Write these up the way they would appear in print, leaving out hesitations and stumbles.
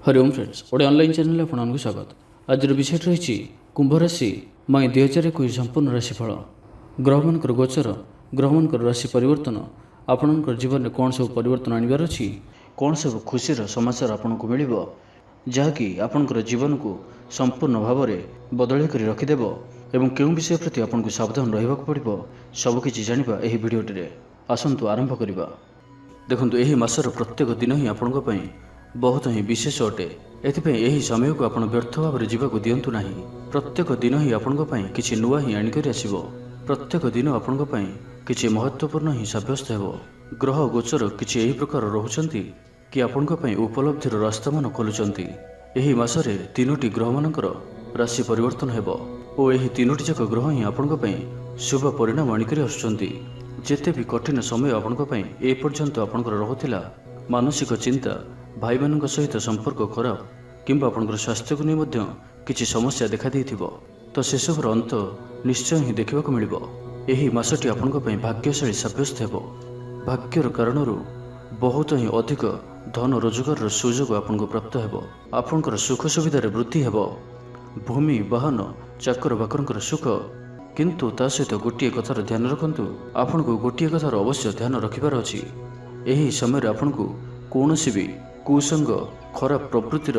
Hariom friends ओडे online channel आपको स्वागत। आज विषय रही कुंभ राशि मई 2021 संपूर्ण राशिफल। ग्रह मान गोचर ग्रह मान राशि परिवर्तन आपण जीवन में कौन सब परिवर्तन आनबार अच्छी, कौन सब खुशीर समाचार आपको मिल जहाँकि आपणकर जीवन को संपूर्ण भाव में बदल कर रखिदेव एवं क्यों विषय प्रति आपको सावधान रहा पड़ो सबकि जाना यह भिडटे आसतु आरंभ करवा। देखो यही मासर प्रत्येक दिन ही आपण बहुत ही विशेष अटे। एही समय को आप व्यर्थ भाव में जीवाक दिंतु ना। प्रत्येक दिन ही आपण किसी नुआ ही आणिक आसो। प्रत्येक दिन आपण किसी महत्वपूर्ण ही सब्यस्त हो। ग्रह गोचर किसी यही प्रकार रोचंती कि आपण उपलब्धिर रास्ता मान खोलुंट। यही मासरे तीनोटी ग्रह मानकर राशि परिवर्तन हेबो और यही तीनोटी जाक ग्रह ही आपण शुभ परिणाम आणिक आसुचंती। जेते भी कठिन समय आपण एपर्यंत आपणकर रहुथिला मानसिक चिंता, भाई मान सहित संपर्क खराब किंबा आपणकर स्वास्थ्य को नहीं किसी समस्या देखा देथिबो तो सेसबुर अंत निश्चय ही देखा मिलिबो। एही मासटी आपण भाग्यशाली सब्यस्त हेबो। भाग्यर कारणरू बहुत ही अधिक धन रोजगार सुजोग आपको प्राप्त हेबो। आपणकर सुख सुविधार वृद्धि हेबो। भूमि वाहन चाकर बाकर सुख, किंतु ता सहित गोटे कथार ध्यान रखंतु। आपको गोटे कथार अवश्य ध्यान रखिबार अछि। एही समय आपको कौनसी भी कुसंग, खराब प्रवृत्तिर,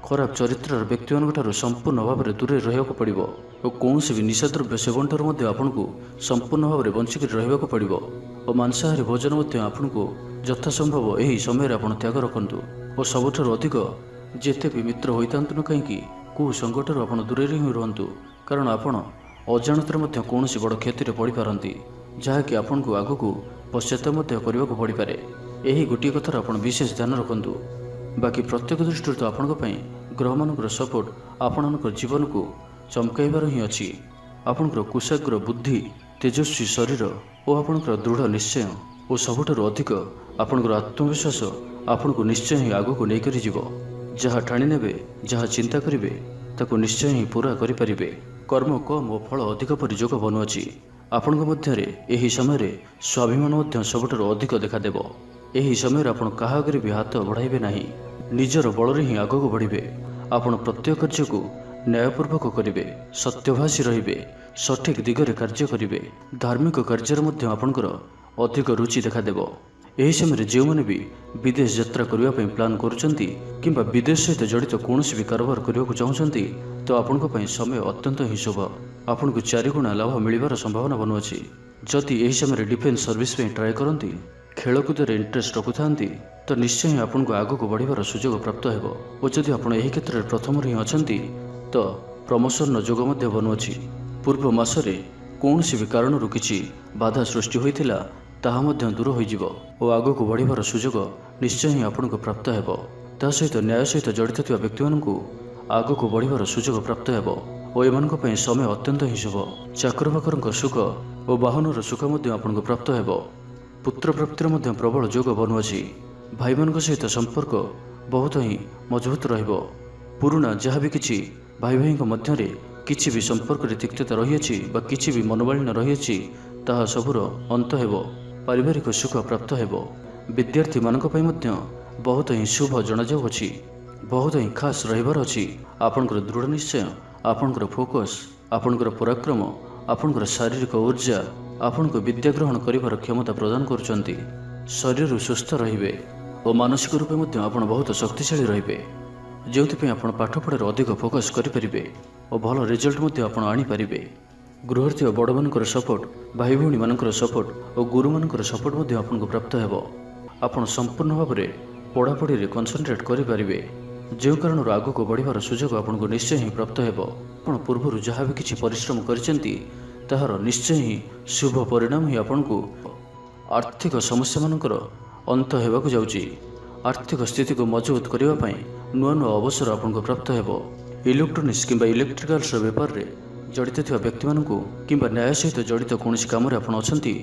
खराब चरित्र व्यक्ति मान संपूर्ण भाव में दूरे रहा पड़ो और कौन भी निशाद्रव्य सेवन ठार आपको संपूर्ण भाव में बंचिक रहा पड़ो और मांसाहारी भोजन आपको यथासंभव यही समय आप त्याग रखु और सबुठ अधिक जेते भी मित्र होता न कहीं कुसंग ठार आप दूरे ही रुहतु, कारण आपण अजाणत कौन बड़ क्षति पड़ पारती जहाँकि आपको आगक पश्चाताप करने को पड़ पारे। यही गोटे कथार आप विशेष ध्यान रखु। बाकी प्रत्येक दृष्टि तो आपण ग्रह मान सपोर्ट आपण जीवन को चमकाइबार ही अच्छी। आपणकर कुशाग्र बुद्धि, तेजस्वी शरीर और आपणकर दृढ़ निश्चय और सबुठारु अधिक आपणकर आत्मविश्वास आपण को निश्चय ही आगक लेकर जीव। जहाँ ठाणी नेबे, जहाँ चिंता करेंगे ताको निश्चय ही पूरा करें। कर्म कम और फल अधिक पर जोग बनुअछि। आपण मध्य एही समय स्वाभिमान सबुठारु अधिक देखादेव। एही समय आपण कहा आगे भी हाथ बढ़ाइबे नहीं, निजर बल ही आगक बढ़े। आपण प्रत्येक कार्य को न्यायपूर्वक करेंगे, सत्यभाषी रहिबे, सठिक दिगरे कार्य करेंगे। धार्मिक कार्य आपणकर अधिक रुचि देखादेव। यही समय जो मैंने भी विदेश यात्रा करने प्लान करुँच किंबा विदेश सहित जड़ित कौन भी कारोबार करने को चाहते तो आपण समय अत्यंत ही शुभ। आपन को 4 गुणा लाभ मिलवार संभावना बनुअछि। जदि यही समय डिफेन्स सर्विस में ट्राए करती, खेलकूद इंटरेस्ट रखुता तो निश्चय ही आपको आगक बढ़िबार सुजोग प्राप्त हेबो। और जदि आपण एही क्षेत्र में प्रथम ही अछंती तो प्रमोशन जोग मध्य बनुअछि। पूर्व मासरे कौन भी कारणरू किछि बाधा सृष्टि होइथिला ताहा मध्य दूर होइजिबो और आगक बढ़िबार सुजोग निश्चय ही आपको प्राप्त हेबो। ता सहित न्याय सहित जड़ित थिबा व्यक्ति मानकु आगक बढ़िबार सुजोग प्राप्त हेबो और एमानक पई समय अत्यंत ही शुभ। चाकर बाकर सुख और वाहनर सुख मध्य आपको प्राप्त हेबो। पुत्र प्राप्तिर मध्य प्रबल जोग बनुअछि। भाई मान सहित संपर्क बहुत ही मजबूत रहिबो। पुराना जहाँ भी किछि भाई भाई मध्य किछि भी संपर्क तिक्तता रही बा किछि भी मनोमालिन्य रही ताहा सबुर अंत हेबो। पारिवारिक सुख प्राप्त हेबो। विद्यार्थी मानक पई मध्य बहुत ही शुभ जनाजाउछि। बहुत ही खास रहिबार अछि। आपणकर दृढ़ निश्चय, आपणकर फोकस, आपणकर पराक्रम, आपणकर शारीरिक ऊर्जा आपको विद्या ग्रहण करिबार क्षमता प्रदान करुचंती। शरीर सुस्थ रहिबे और मानसिक रूप में आप बहुत शक्तिशाली रहिबे, जोथि आपण पाठ पढ़ार अधिक फोकस करें और भल रिजल्ट आप आनीपारे। गृह थी बड़ मान सपोर्ट, भाई भौणी मान सपोर्ट और गुरु मान सपोर्ट आपको प्राप्त हेबो। आपण संपूर्ण भाव में पढ़ापढ़ी कनसंट्रेट करें, जो कारण आगक बढ़िबार सुजोग आपको निश्चय ही प्राप्त हेबो। आपण पूर्व जहाँ भी किछि परिश्रम करिसेंती ताहार निश्चय ही शुभ परिणाम ही आपको आर्थिक समस्या मानकर अंत हेबाकु जाउची। आर्थिक स्थिति को मजबूत करने नुआ नुआ अवसर आपको प्राप्त हेबो। इलेक्ट्रोनिक्स किंबा इलेक्ट्रिकाल्स व्यापार रे जड़ित थिबा व्यक्ति मानकु किंबा न्याय सहित जड़ित कौन काम आपण अछंती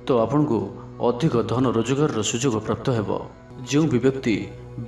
तो आपको अधिक धन रोजगार सुजोग प्राप्त हेबो। जो भी व्यक्ति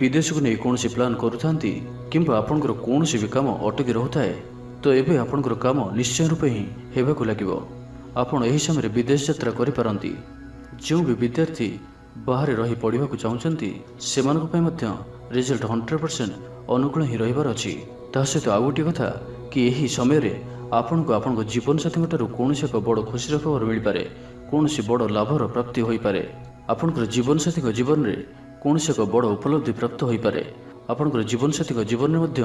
विदेश को नहीं कौन प्लान करुथांती किंबा आपणकर कौन भी काम अटकी रोथाए तो एबे आपणकर काम निश्चय रूपे ही हेबाकु लागिबो। आपण एही समय विदेश यात्रा करि पारंती। जो भी विद्यार्थी बाहर रही पढ़ा चाहते से रिजल्ट 100% ଅନୁକୂଳ ହିଁ ରହିବାର ଅଛି। ତା ସହିତ ଆଉ ଗୋଟିଏ କଥା କି ଏହି ସମୟରେ ଆପଣଙ୍କୁ ଆପଣଙ୍କ ଜୀବନସାଥୀଙ୍କ ଠାରୁ କୌଣସି ଏକ ବଡ଼ ଖୁସିର ଖବର ମିଳିପାରେ, କୌଣସି ବଡ଼ ଲାଭର ପ୍ରାପ୍ତି ହୋଇପାରେ। ଆପଣଙ୍କର ଜୀବନସାଥୀଙ୍କ ଜୀବନରେ କୌଣସି ଏକ ବଡ଼ ଉପଲବ୍ଧି ପ୍ରାପ୍ତ ହୋଇପାରେ। ଆପଣଙ୍କର ଜୀବନସାଥୀଙ୍କ ଜୀବନରେ ମଧ୍ୟ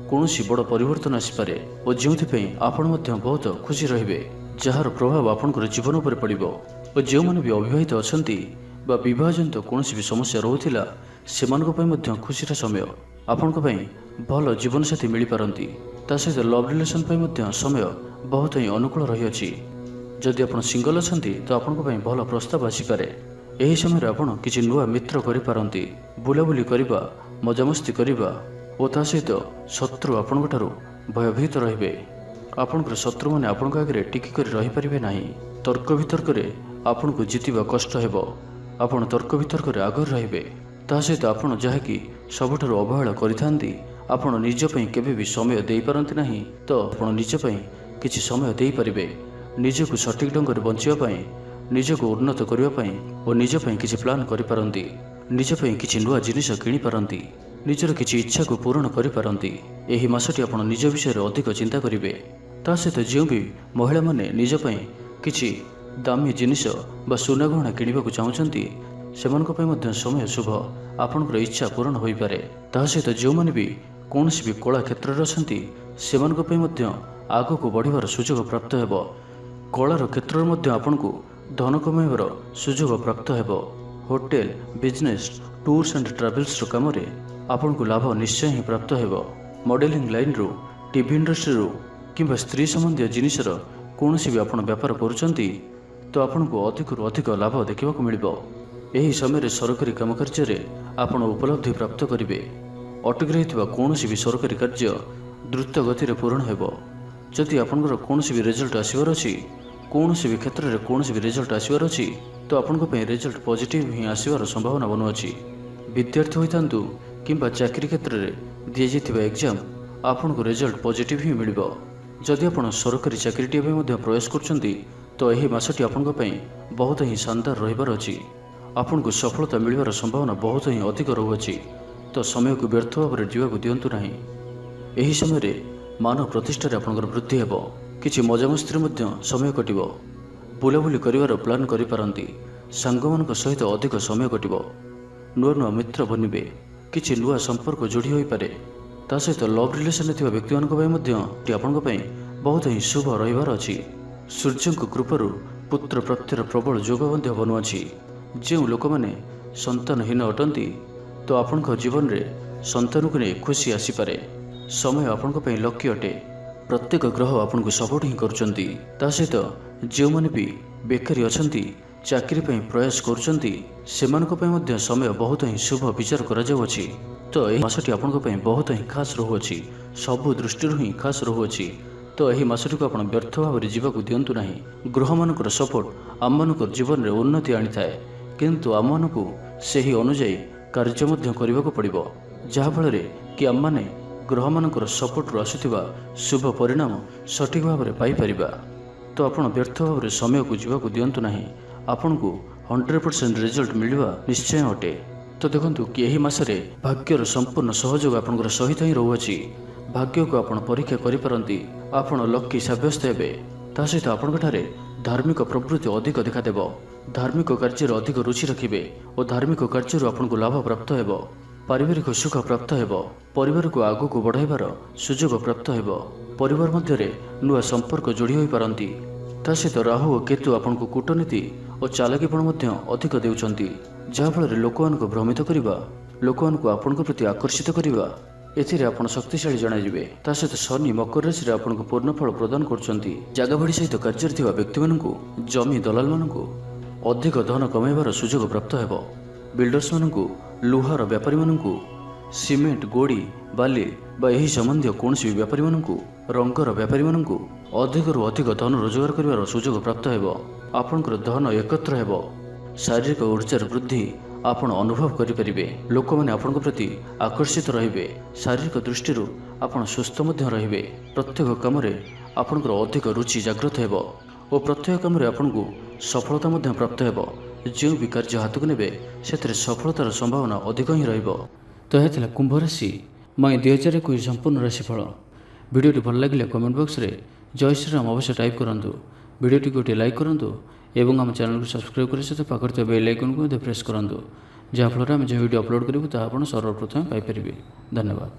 କୌଣସି ବଡ଼ ପରିବର୍ତ୍ତନ ଆସିପାରେ ଓ ଯେଉଁଥିପାଇଁ ଆପଣ ମଧ୍ୟ ବହୁତ ଖୁସି ରହିବେ, ଯାହାର ପ୍ରଭାବ ଆପଣଙ୍କର ଜୀବନ ଉପରେ ପଡ଼ିବ। ଓ ଯେଉଁମାନେ ବି ଅବିବାହିତ ଅଛନ୍ତି ବା ବିବାହଜନିତ କୌଣସି ବି ସମସ୍ୟା ରହୁଥିଲା, ସେମାନଙ୍କ ପାଇଁ ମଧ୍ୟ ଖୁସିର ସମୟ। ଆପଣଙ୍କ ପାଇଁ ଭଲ ଜୀବନସାଥୀ ମିଳିପାରନ୍ତି। ତା ସହିତ ଲଭ୍ ରିଲେସନ୍ ପାଇଁ ମଧ୍ୟ ସମୟ ବହୁତ ହିଁ ଅନୁକୂଳ ରହିଅଛି। ଯଦି ଆପଣ ସିଙ୍ଗଲ ଅଛନ୍ତି ତ ଆପଣଙ୍କ ପାଇଁ ଭଲ ପ୍ରସ୍ତାବ ଆସିପାରେ। ଏହି ସମୟରେ ଆପଣ କିଛି ନୂଆ ମିତ୍ର କରିପାରନ୍ତି। ବୁଲାବୁଲି କରିବା, ମଜାମସ୍ତି କରିବା ଓ ତା ସହିତ ଶତ୍ରୁ ଆପଣଙ୍କ ଠାରୁ ଭୟଭୀତ ରହିବେ। ଆପଣଙ୍କର ଶତ୍ରୁମାନେ ଆପଣଙ୍କ ଆଗରେ ଟିକି କରି ରହିପାରିବେ ନାହିଁ। ତର୍କ ବିତର୍କରେ ଆପଣଙ୍କୁ ଜିତିବା କଷ୍ଟ ହେବ। ଆପଣ ତର୍କ ବିତର୍କରେ ଆଗରେ ରହିବେ। ତା ସହିତ ଆପଣ ଯାହାକି ସବୁଠାରୁ ଅବହେଳା କରିଥାନ୍ତି, ଆପଣ ନିଜ ପାଇଁ କେବେ ବି ସମୟ ଦେଇପାରନ୍ତି ନାହିଁ, ତ ଆପଣ ନିଜ ପାଇଁ କିଛି ସମୟ ଦେଇପାରିବେ। ନିଜକୁ ସଠିକ୍ ଢଙ୍ଗରେ ବଞ୍ଚିବା ପାଇଁ, ନିଜକୁ ଉନ୍ନତ କରିବା ପାଇଁ ଓ ନିଜ ପାଇଁ କିଛି ପ୍ଲାନ୍ କରିପାରନ୍ତି। ନିଜ ପାଇଁ କିଛି ନୂଆ ଜିନିଷ କିଣିପାରନ୍ତି। ନିଜର କିଛି ଇଚ୍ଛାକୁ ପୂରଣ କରିପାରନ୍ତି। ଏହି ମାସଟି ଆପଣ ନିଜ ବିଷୟରେ ଅଧିକ ଚିନ୍ତା କରିବେ। ତା ସହିତ ଯେଉଁ ବି ମହିଳାମାନେ ନିଜ ପାଇଁ କିଛି ଦାମୀ ଜିନିଷ ବା ସୁନା ଗହଣା କିଣିବାକୁ ଚାହୁଁଛନ୍ତି, ସେମାନଙ୍କ ପାଇଁ ମଧ୍ୟ ସମୟ ଶୁଭ। ଆପଣଙ୍କର ଇଚ୍ଛା ପୂରଣ ହୋଇପାରେ। ତା ସହିତ ଯେଉଁମାନେ ବି କୌଣସି ବି କଳା କ୍ଷେତ୍ରରେ ଅଛନ୍ତି, ସେମାନଙ୍କ ପାଇଁ ମଧ୍ୟ ଆଗକୁ ବଢ଼ିବାର ସୁଯୋଗ ପ୍ରାପ୍ତ ହେବ। କଳାର କ୍ଷେତ୍ରରେ ମଧ୍ୟ ଆପଣଙ୍କୁ ଧନ କମାଇବାର ସୁଯୋଗ ପ୍ରାପ୍ତ ହେବ। ହୋଟେଲ, ବିଜନେସ୍, ଟୁର୍ସ ଆଣ୍ଡ ଟ୍ରାଭେଲ୍ସର କାମରେ ଆପଣଙ୍କୁ ଲାଭ ନିଶ୍ଚୟ ହିଁ ପ୍ରାପ୍ତ ହେବ। ମଡେଲିଂ ଲାଇନ୍ରୁ, ଟିଭି ଇଣ୍ଡଷ୍ଟ୍ରିରୁ କିମ୍ବା ସ୍ତ୍ରୀ ସମ୍ବନ୍ଧୀୟ ଜିନିଷର କୌଣସି ବି ଆପଣ ବେପାର କରୁଛନ୍ତି, ତ ଆପଣଙ୍କୁ ଅଧିକରୁ ଅଧିକ ଲାଭ ଦେଖିବାକୁ ମିଳିବ। ଏହି ସମୟରେ ସରକାରୀ କାମ କାର୍ଯ୍ୟରେ ଆପଣ ଉପଲବ୍ଧି ପ୍ରାପ୍ତ କରିବେ। ଅଟକି ରହିଥିବା କୌଣସି ବି ସରକାରୀ କାର୍ଯ୍ୟ ଦ୍ରୁତ ଗତିରେ ପୂରଣ ହେବ। ଯଦି ଆପଣଙ୍କର କୌଣସି ବି ରେଜଲ୍ଟ ଆସିବାର ଅଛି, କୌଣସି ବି କ୍ଷେତ୍ରରେ କୌଣସି ବି ରେଜଲ୍ଟ ଆସିବାର ଅଛି, ତ ଆପଣଙ୍କ ପାଇଁ ରେଜଲ୍ଟ ପଜିଟିଭ୍ ହିଁ ଆସିବାର ସମ୍ଭାବନା ବନୁଅଛି। ବିଦ୍ୟାର୍ଥୀ ହୋଇଥାନ୍ତୁ କିମ୍ବା ଚାକିରି କ୍ଷେତ୍ରରେ ଦିଆଯାଇଥିବା ଏକ୍ଜାମ୍, ଆପଣଙ୍କୁ ରେଜଲ୍ଟ ପଜିଟିଭ୍ ହିଁ ମିଳିବ। ଯଦି ଆପଣ ସରକାରୀ ଚାକିରିଟିଏ ପାଇଁ ମଧ୍ୟ ପ୍ରୟାସ କରୁଛନ୍ତି, ତ ଏହି ମାସଟି ଆପଣଙ୍କ ପାଇଁ ବହୁତ ହିଁ ଶାନଦାର ରହିବାର ଅଛି। ଆପଣଙ୍କୁ ସଫଳତା ମିଳିବାର ସମ୍ଭାବନା ବହୁତ ହିଁ ଅଧିକ ରହୁଅଛି। ତ ସମୟକୁ ବ୍ୟର୍ଥ ଭାବରେ ଯିବାକୁ ଦିଅନ୍ତୁ ନାହିଁ। ଏହି ସମୟରେ ମାନ ପ୍ରତିଷ୍ଠାରେ ଆପଣଙ୍କର ବୃଦ୍ଧି ହେବ। କିଛି ମଜାମସ୍ତିରେ ମଧ୍ୟ ସମୟ କଟିବ। ବୁଲାବୁଲି କରିବାର ପ୍ଲାନ୍ କରିପାରନ୍ତି। ସାଙ୍ଗମାନଙ୍କ ସହିତ ଅଧିକ ସମୟ କଟିବ। ନୂଆ ନୂଆ ମିତ୍ର ବନିବେ। କିଛି ନୂଆ ସମ୍ପର୍କ ଯୋଡ଼ି ହୋଇପାରେ। ତା ସହିତ ଲଭ୍ ରିଲେସନ୍ରେ ଥିବା ବ୍ୟକ୍ତିମାନଙ୍କ ପାଇଁ ମଧ୍ୟ ଆପଣଙ୍କ ପାଇଁ ବହୁତ ହିଁ ଶୁଭ ରହିବାର ଅଛି। ସୂର୍ଯ୍ୟଙ୍କ କୃପାରୁ ପୁତ୍ର ପ୍ରାପ୍ତିର ପ୍ରବଳ ଯୋଗ ମଧ୍ୟ ବନୁଅଛି। ଯେଉଁ ଲୋକମାନେ ସନ୍ତାନହୀନ ଅଟନ୍ତି, ତ ଆପଣଙ୍କ ଜୀବନରେ ସନ୍ତାନକୁ ନେଇ ଖୁସି ଆସିପାରେ। ସମୟ ଆପଣଙ୍କ ପାଇଁ ଲକି ଅଟେ। ପ୍ରତ୍ୟେକ ଗ୍ରହ ଆପଣଙ୍କୁ ସପୋର୍ଟ ହିଁ କରୁଛନ୍ତି। ତା ସହିତ ଯେଉଁମାନେ ବି ବେକାରୀ ଅଛନ୍ତି, ଚାକିରି ପାଇଁ ପ୍ରୟାସ କରୁଛନ୍ତି, ସେମାନଙ୍କ ପାଇଁ ମଧ୍ୟ ସମୟ ବହୁତ ହିଁ ଶୁଭ ବିଚାର କରାଯାଉଅଛି। ତ ଏହି ମାସଟି ଆପଣଙ୍କ ପାଇଁ ବହୁତ ହିଁ ଖାସ୍ ରହୁଅଛି। ସବୁ ଦୃଷ୍ଟିରୁ ହିଁ ଖାସ୍ ରହୁଅଛି। ତ ଏହି ମାସଟିକୁ ଆପଣ ବ୍ୟର୍ଥ ଭାବରେ ଯିବାକୁ ଦିଅନ୍ତୁ ନାହିଁ। ଗ୍ରହମାନଙ୍କର ସପୋର୍ଟ ଆମମାନଙ୍କର ଜୀବନରେ ଉନ୍ନତି ଆଣିଥାଏ, କିନ୍ତୁ ଆମମାନଙ୍କୁ ସେହି ଅନୁଯାୟୀ କାର୍ଯ୍ୟ ମଧ୍ୟ କରିବାକୁ ପଡ଼ିବ, ଯାହାଫଳରେ କି ଆମମାନେ ଗ୍ରହମାନଙ୍କର ସପୋର୍ଟରୁ ଆସୁଥିବା ଶୁଭ ପରିଣାମ ସଠିକ୍ ଭାବରେ ପାଇପାରିବା। ତ ଆପଣ ବ୍ୟର୍ଥ ଭାବରେ ସମୟକୁ ଯିବାକୁ ଦିଅନ୍ତୁ ନାହିଁ। ଆପଣଙ୍କୁ 100% ରେଜଲ୍ଟ ମିଳିବା ନିଶ୍ଚୟ ଅଟେ। ତ ଦେଖନ୍ତୁ କି ଏହି ମାସରେ ଭାଗ୍ୟର ସମ୍ପୂର୍ଣ୍ଣ ସହଯୋଗ ଆପଣଙ୍କର ସହିତ ହିଁ ରହୁଅଛି। ଭାଗ୍ୟକୁ ଆପଣ ପରୀକ୍ଷା କରିପାରନ୍ତି। ଆପଣ ଲକି ସାବ୍ୟସ୍ତ ହେବେ। ତା ସହିତ ଆପଣଙ୍କଠାରେ ଧାର୍ମିକ ପ୍ରବୃତ୍ତି ଅଧିକ ଦେଖାଦେବ। ଧାର୍ମିକ କାର୍ଯ୍ୟରେ ଅଧିକ ରୁଚି ରଖିବେ ଓ ଧାର୍ମିକ କାର୍ଯ୍ୟରୁ ଆପଣଙ୍କୁ ଲାଭ ପ୍ରାପ୍ତ ହେବ। ପାରିବାରିକ ସୁଖ ପ୍ରାପ୍ତ ହେବ। ପରିବାରକୁ ଆଗକୁ ବଢ଼ାଇବାର ସୁଯୋଗ ପ୍ରାପ୍ତ ହେବ। ପରିବାର ମଧ୍ୟରେ ନୂଆ ସମ୍ପର୍କ ଯୋଡ଼ି ହୋଇପାରନ୍ତି। ତା ସହିତ ରାହୁ ଓ କେତୁ ଆପଣଙ୍କୁ କୂଟନୀତି ଓ ଚାଲାକିପଣ ମଧ୍ୟ ଅଧିକ ଦେଉଛନ୍ତି, ଯାହାଫଳରେ ଲୋକମାନଙ୍କୁ ଭ୍ରମିତ କରିବା, ଲୋକମାନଙ୍କୁ ଆପଣଙ୍କ ପ୍ରତି ଆକର୍ଷିତ କରିବା, ଏଥିରେ ଆପଣ ଶକ୍ତିଶାଳୀ ଜଣାଯିବେ। ତା ସହିତ ଶନି ମକର ରାଶିରେ ଆପଣଙ୍କୁ ପୂର୍ଣ୍ଣ ଫଳ ପ୍ରଦାନ କରୁଛନ୍ତି। ଜାଗାବାଡ଼ି ସହିତ କାର୍ଯ୍ୟରେ ଥିବା ବ୍ୟକ୍ତିମାନଙ୍କୁ, ଜମି ଦଲାଲମାନଙ୍କୁ ଅଧିକ ଧନ କମାଇବାର ସୁଯୋଗ ପ୍ରାପ୍ତ ହେବ। ବିଲ୍ଡର୍ସମାନଙ୍କୁ, ଲୁହାର ବେପାରୀମାନଙ୍କୁ, ସିମେଣ୍ଟ, ଗୋଡ଼ି, ବାଲି ବା ଏହି ସମ୍ବନ୍ଧୀୟ କୌଣସି ବି ବେପାରୀମାନଙ୍କୁ, ରଙ୍ଗର ବେପାରୀମାନଙ୍କୁ ଅଧିକରୁ ଅଧିକ ଧନ ରୋଜଗାର କରିବାର ସୁଯୋଗ ପ୍ରାପ୍ତ ହେବ। ଆପଣଙ୍କର ଧନ ଏକତ୍ର ହେବ। ଶାରୀରିକ ଉର୍ଜାର ବୃଦ୍ଧି ଆପଣ ଅନୁଭବ କରିପାରିବେ। ଲୋକମାନେ ଆପଣଙ୍କ ପ୍ରତି ଆକର୍ଷିତ ରହିବେ। ଶାରୀରିକ ଦୃଷ୍ଟିରୁ ଆପଣ ସୁସ୍ଥ ମଧ୍ୟ ରହିବେ। ପ୍ରତ୍ୟେକ କାମରେ ଆପଣଙ୍କର ଅଧିକ ରୁଚି ଜାଗ୍ରତ ହେବ ଓ ପ୍ରତ୍ୟେକ କାମରେ ଆପଣଙ୍କୁ ସଫଳତା ମଧ୍ୟ ପ୍ରାପ୍ତ ହେବ। ଯେଉଁ ବି କାର୍ଯ୍ୟ ହାତକୁ ନେବେ, ସେଥିରେ ସଫଳତାର ସମ୍ଭାବନା ଅଧିକ ହିଁ ରହିବ। ତ ଏହା ଥିଲା କୁମ୍ଭ ରାଶି मई 2021 संपूर्ण राशिफल। भिडियोटी भल लगे कमेंट बॉक्स रे जय श्रीराम अवश्य टाइप करूँ। भिडियोटी गोटे लाइक करूँ एवं आम चैनल को सब्सक्राइब कर सहित पाखर बेल आइकन को प्रेस करूँ, जहाँफल आम जो वीडियो अपलोड करूँ ताहा सर्वप्रथम पाइपर। धन्यवाद।